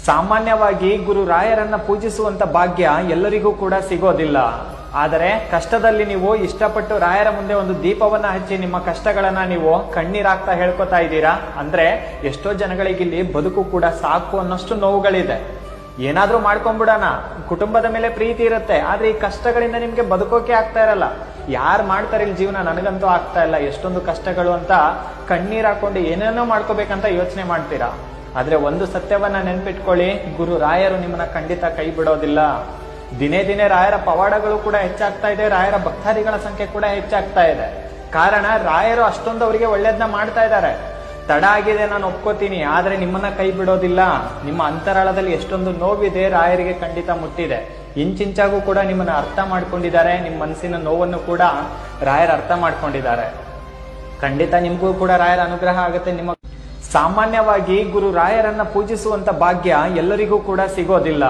ಸಾಮಾನ್ಯವಾಗಿ ಗುರು ರಾಯರನ್ನ ಪೂಜಿಸುವಂತ ಭಾಗ್ಯ ಎಲ್ಲರಿಗೂ ಕೂಡ ಸಿಗೋದಿಲ್ಲ. ಆದರೆ ಕಷ್ಟದಲ್ಲಿ ನೀವು ಇಷ್ಟಪಟ್ಟು ರಾಯರ ಮುಂದೆ ಒಂದು ದೀಪವನ್ನ ಹಚ್ಚಿ ನಿಮ್ಮ ಕಷ್ಟಗಳನ್ನ ನೀವು ಕಣ್ಣೀರಾಗ್ತಾ ಹೇಳ್ಕೊತಾ ಇದ್ದೀರಾ ಅಂದ್ರೆ ಎಷ್ಟೋ ಜನಗಳಿಗಿಲ್ಲಿ ಬದುಕು ಕೂಡ ಸಾಕು ಅನ್ನೋಷ್ಟು ನೋವುಗಳಿದೆ. ಏನಾದ್ರೂ ಮಾಡ್ಕೊಂಡ್ಬಿಡೋಣ, ಕುಟುಂಬದ ಮೇಲೆ ಪ್ರೀತಿ ಇರುತ್ತೆ, ಆದ್ರೆ ಈ ಕಷ್ಟಗಳಿಂದ ನಿಮ್ಗೆ ಬದುಕೋಕೆ ಆಗ್ತಾ ಇರಲ್ಲ. ಯಾರು ಮಾಡ್ತಾರೆ ಇಲ್ಲಿ ಜೀವನ, ನನಗಂತೂ ಆಗ್ತಾ ಇಲ್ಲ, ಎಷ್ಟೊಂದು ಕಷ್ಟಗಳು ಅಂತ ಕಣ್ಣೀರ್ ಹಾಕೊಂಡು ಏನೇನೋ ಮಾಡ್ಕೋಬೇಕಂತ ಯೋಚನೆ ಮಾಡ್ತೀರಾ. ಆದ್ರೆ ಒಂದು ಸತ್ಯವನ್ನ ನೆನ್ಪಿಟ್ಕೊಳ್ಳಿ, ಗುರು ರಾಯರು ನಿಮ್ಮನ್ನ ಖಂಡಿತ ಕೈ ಬಿಡೋದಿಲ್ಲ. ದಿನೇ ದಿನೇ ರಾಯರ ಪವಾಡಗಳು ಕೂಡ ಹೆಚ್ಚಾಗ್ತಾ ಇದೆ, ರಾಯರ ಭಕ್ತಾದಿಗಳ ಸಂಖ್ಯೆ ಕೂಡ ಹೆಚ್ಚಾಗ್ತಾ ಇದೆ. ಕಾರಣ ರಾಯರು ಅಷ್ಟೊಂದು ಅವರಿಗೆ ಒಳ್ಳೇದನ್ನ ಮಾಡ್ತಾ ಇದ್ದಾರೆ. ತಡ ಆಗಿದೆ, ನಾನು ಒಪ್ಕೋತೀನಿ, ಆದ್ರೆ ನಿಮ್ಮನ್ನ ಕೈ ಬಿಡೋದಿಲ್ಲ. ನಿಮ್ಮ ಅಂತರಾಳದಲ್ಲಿ ಎಷ್ಟೊಂದು ನೋವಿದೆ ರಾಯರಿಗೆ ಖಂಡಿತ ಮುಟ್ಟಿದೆ. ಇಂಚಿಂಚಾಗೂ ಕೂಡ ನಿಮ್ಮನ್ನ ಅರ್ಥ ಮಾಡ್ಕೊಂಡಿದ್ದಾರೆ, ನಿಮ್ಮ ಮನಸ್ಸಿನ ನೋವನ್ನು ಕೂಡ ರಾಯರ ಅರ್ಥ ಮಾಡ್ಕೊಂಡಿದ್ದಾರೆ. ಖಂಡಿತ ನಿಮ್ಗೂ ಕೂಡ ರಾಯರ ಅನುಗ್ರಹ ಆಗುತ್ತೆ. ನಿಮ್ಮ ಸಾಮಾನ್ಯವಾಗಿ ಗುರು ರಾಯರನ್ನ ಪೂಜಿಸುವಂತ ಭಾಗ್ಯ ಎಲ್ಲರಿಗೂ ಕೂಡ ಸಿಗೋದಿಲ್ಲ.